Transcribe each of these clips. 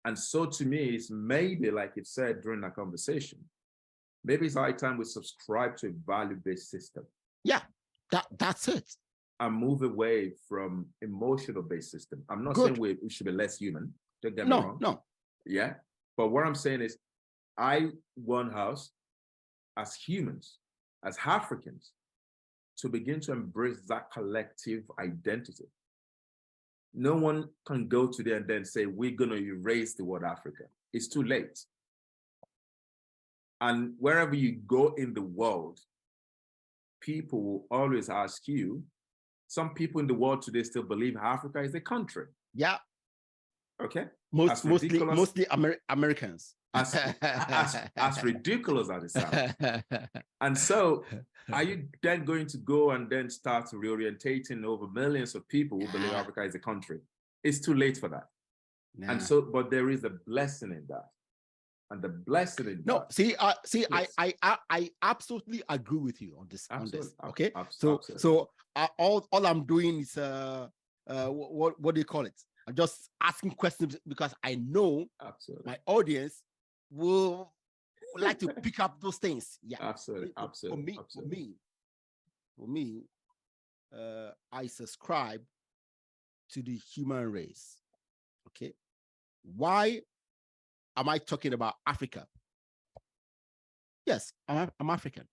And so to me, it's maybe like it said during that conversation, maybe it's high time we subscribe to a value-based system. Yeah, that's it. And move away from emotional-based system. I'm not saying we should be less human. Don't get me wrong. No. Yeah. But what I'm saying is, I want us as humans, as Africans, to begin to embrace that collective identity. No one can go today and then say, we're going to erase the word Africa. It's too late. And wherever you go in the world, people will always ask you, some people in the world today still believe Africa is a country. Yeah. Okay. Mostly Americans. As ridiculous as it sounds. And so are you then going to go and then start reorientating over millions of people who believe Africa is a country? It's too late for that. Nah. And so, but there is a blessing in that. And the blessing in that. Yes. I absolutely agree with you on this. Absolutely. On this. Okay. Absolutely. So all I'm doing is what do you call it? I'm just asking questions because I know my audience will like to pick up those things. Yeah. Absolutely. For me, I subscribe to the human race. Okay. Why am I talking about Africa? Yes, I'm African.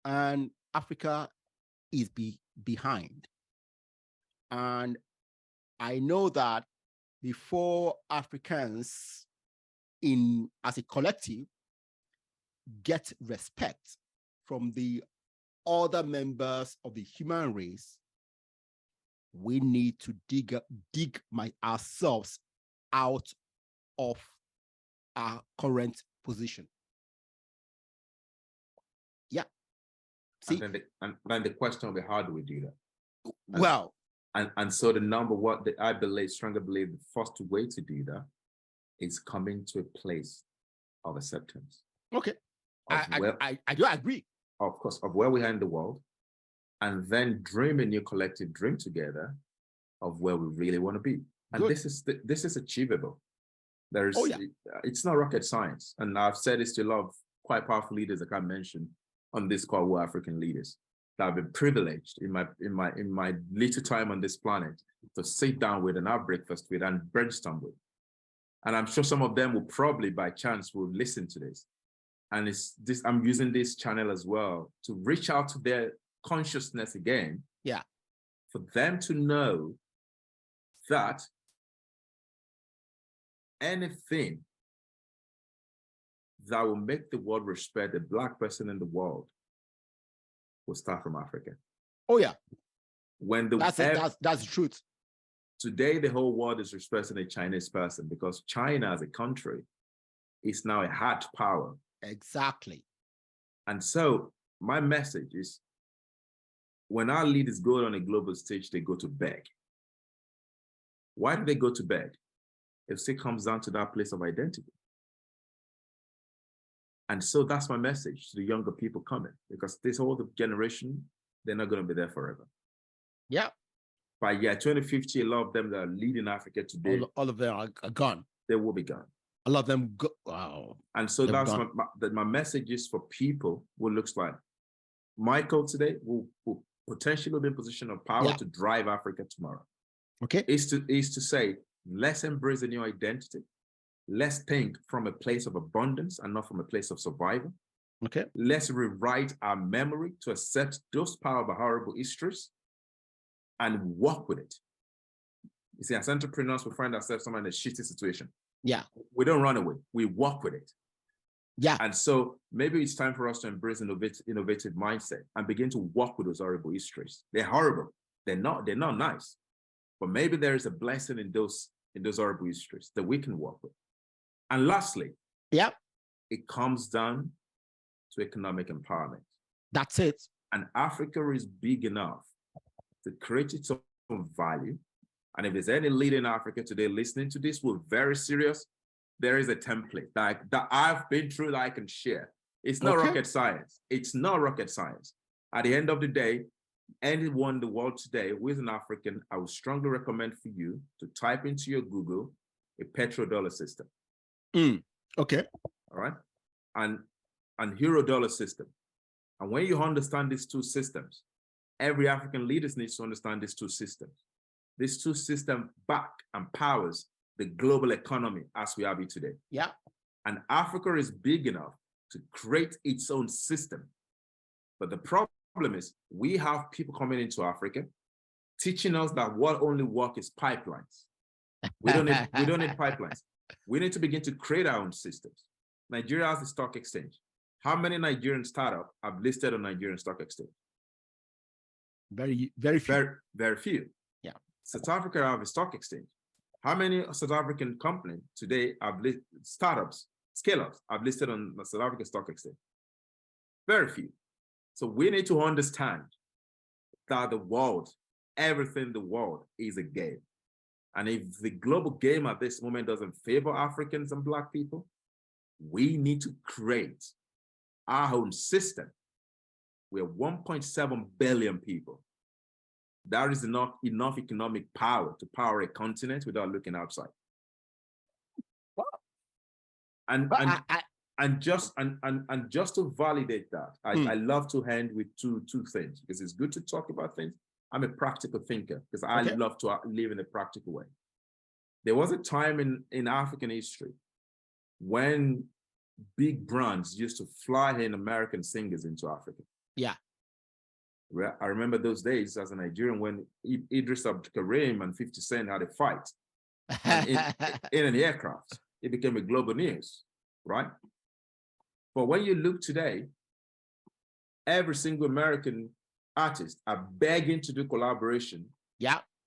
And Africa is behind. And I know that before Africans as a collective get respect from the other members of the human race, we need to dig ourselves out of our current position. Yeah. See? And then the question will be, how do we do that? Well, and so I strongly believe the first way to do that is coming to a place of acceptance. Okay. I do agree. Of course, of where we are in the world, and then dream a new collective dream together of where we really want to be. And this is achievable. It's not rocket science. And I've said this to a lot of quite powerful leaders that I mentioned on this call, who are African leaders, that I've been privileged in my little time on this planet to sit down with and have breakfast with and brainstorm with. And I'm sure some of them will probably by chance will listen to this. And I'm using this channel as well to reach out to their consciousness again. Yeah. For them to know that anything that will make the world respect the Black person in the world will start from Africa. Oh yeah. That's the truth. Today, the whole world is respecting a Chinese person because China as a country is now a hard power. Exactly. And so my message is, when our leaders go on a global stage, they go to beg. Why do they go to beg? It still comes down to that place of identity. And so that's my message to the younger people coming, because this whole generation, they're not going to be there forever. Yeah. By year 2050, a lot of them that are leading Africa today, all of them are gone. They will be gone. A lot of them go. Wow. And so that's my message is for people who looks like Michael today, who potentially be in position of power to drive Africa tomorrow. Okay. Is to say, let's embrace a new identity. Let's think from a place of abundance and not from a place of survival. Okay. Let's rewrite our memory to accept those part of our horrible histories and work with it. You see, as entrepreneurs, we find ourselves somewhere in a shitty situation. Yeah. We don't run away. We work with it. Yeah. And so maybe it's time for us to embrace innovative mindset and begin to work with those horrible histories. They're horrible. They're not nice. But maybe there is a blessing in those horrible histories that we can work with. And lastly, it comes down to economic empowerment. That's it. And Africa is big enough to create its own value. And if there's any leader in Africa today listening to this, we're very serious. There is a template that I've been through that I can share. It's not rocket science. It's not rocket science. At the end of the day, anyone in the world today who is an African, I would strongly recommend for you to type into your Google a petrodollar system. Okay. All right. And euro dollar system. And when you understand these two systems, every African leader needs to understand these two systems. These two systems back and powers the global economy as we have it today. Yeah. And Africa is big enough to create its own system. But the problem is we have people coming into Africa teaching us that what only work is pipelines. We don't need pipelines. We need to begin to create our own systems. Nigeria has a stock exchange. How many Nigerian startups have listed on Nigerian stock exchange? Very, very few. Very few. Yeah. South Africa have a stock exchange. How many South African companies today have startups, scale-ups, have listed on the South African stock exchange? Very few. So we need to understand that the world, everything in the world is a game. And if the global game at this moment doesn't favor Africans and Black people, we need to create our own system. We're 1.7 billion people. That is enough economic power to power a continent without looking outside. Wow. And just to validate that, I love to end with two things, because it's good to talk about things. I'm a practical thinker because I love to live in a practical way. There was a time in African history when big brands used to fly in American singers into Africa. Yeah. I remember those days as a Nigerian when Idris Abdulkarim and 50 Cent had a fight in an aircraft. It became a global news, right? But when you look today, every single American artist are begging to do collaboration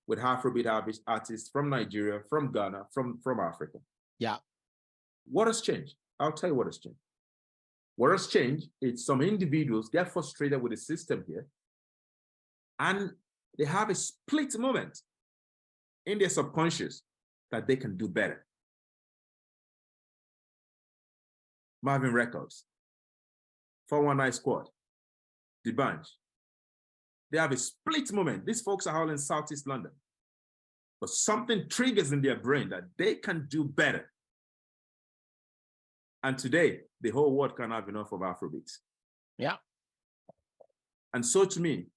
with Afrobeat artists from Nigeria, from Ghana, from Africa. Yeah. What has changed? I'll tell you what has changed. What has changed is some individuals get frustrated with the system here, and they have a split moment in their subconscious that they can do better. Marvin Records, 419 Squad, The Banye. They have a split moment. These folks are all in Southeast London. But something triggers in their brain that they can do better. And today, the whole world can't have enough of Afrobeats. Yeah. And so to me,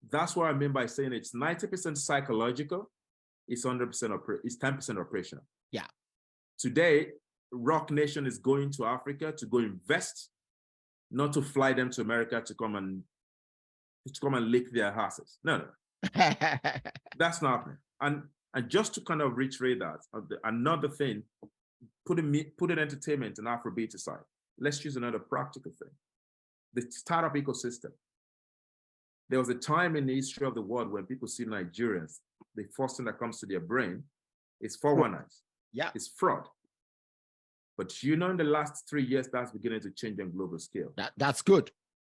that's what I mean by saying it's 90% psychological, it's 10% operational. Yeah. Today, Rock Nation is going to Africa to go invest, not to fly them to America to come and lick their asses. No. That's not happening. And just to kind of reiterate that, another thing, putting entertainment and Afrobeat aside. Let's use another practical thing. The startup ecosystem. There was a time in the history of the world when people see Nigerians, the first thing that comes to their brain is 419s. Yeah. It's fraud. But in the last 3 years, that's beginning to change on global scale. That's good.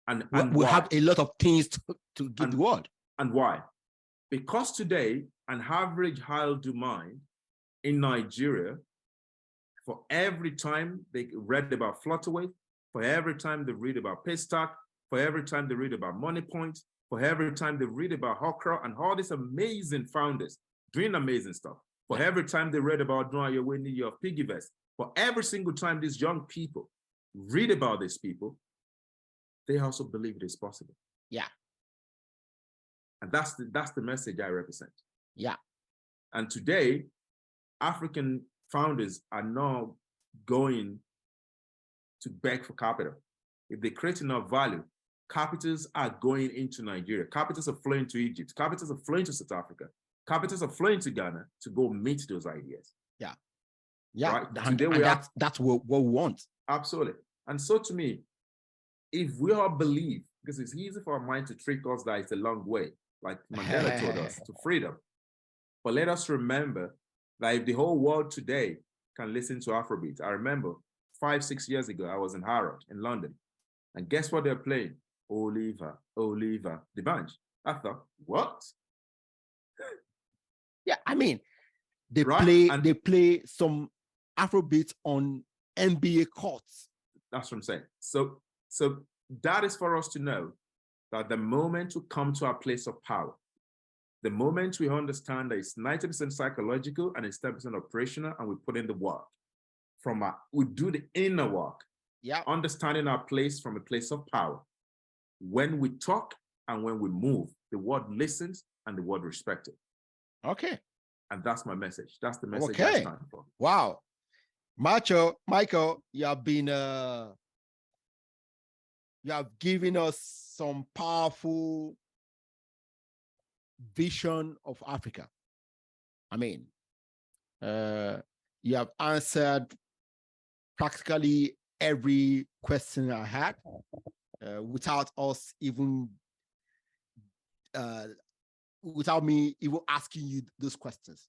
And we have a lot of things to give the world. And why? Because today, an average household mind in Nigeria, for every time they read about Flutterwave, for every time they read about Paystack, for every time they read about MoneyPoint, for every time they read about Okra and all these amazing founders doing amazing stuff, for every time they read about Drawing Your Way, New York Piggyvest, for every single time these young people read about these people, they also believe it is possible. Yeah. And that's the message I represent. Yeah. And today, African founders are now going to beg for capital. If they create enough value, capitals are going into Nigeria. Capitals are flowing to Egypt. Capitals are flowing to South Africa. Capitals are flowing to Ghana to go meet those ideas. Yeah. Yeah. Right? That's what we want. Absolutely. And so to me, if we all believe, because it's easy for our mind to trick us that it's a long way, like Mandela told us, to freedom. But let us remember that if the whole world today can listen to Afrobeat, I remember 5-6 years ago, I was in Harrods in London. And guess what they're playing? Oliver, The Banye. I thought, what? Yeah, I mean, they play some Afrobeat on NBA courts. That's what I'm saying. So that is for us to know that the moment to come to our place of power, The moment we understand that it's 90% psychological and it's 10% operational, and we put in the work, we do the inner work, understanding our place from a place of power. When we talk and when we move, the world listens and the world respects it. Okay. And that's my message. That's the message I stand for. Wow. Michael, you have given us some powerful vision of Africa. I mean, you have answered practically every question I had without us even, without me even asking you those questions.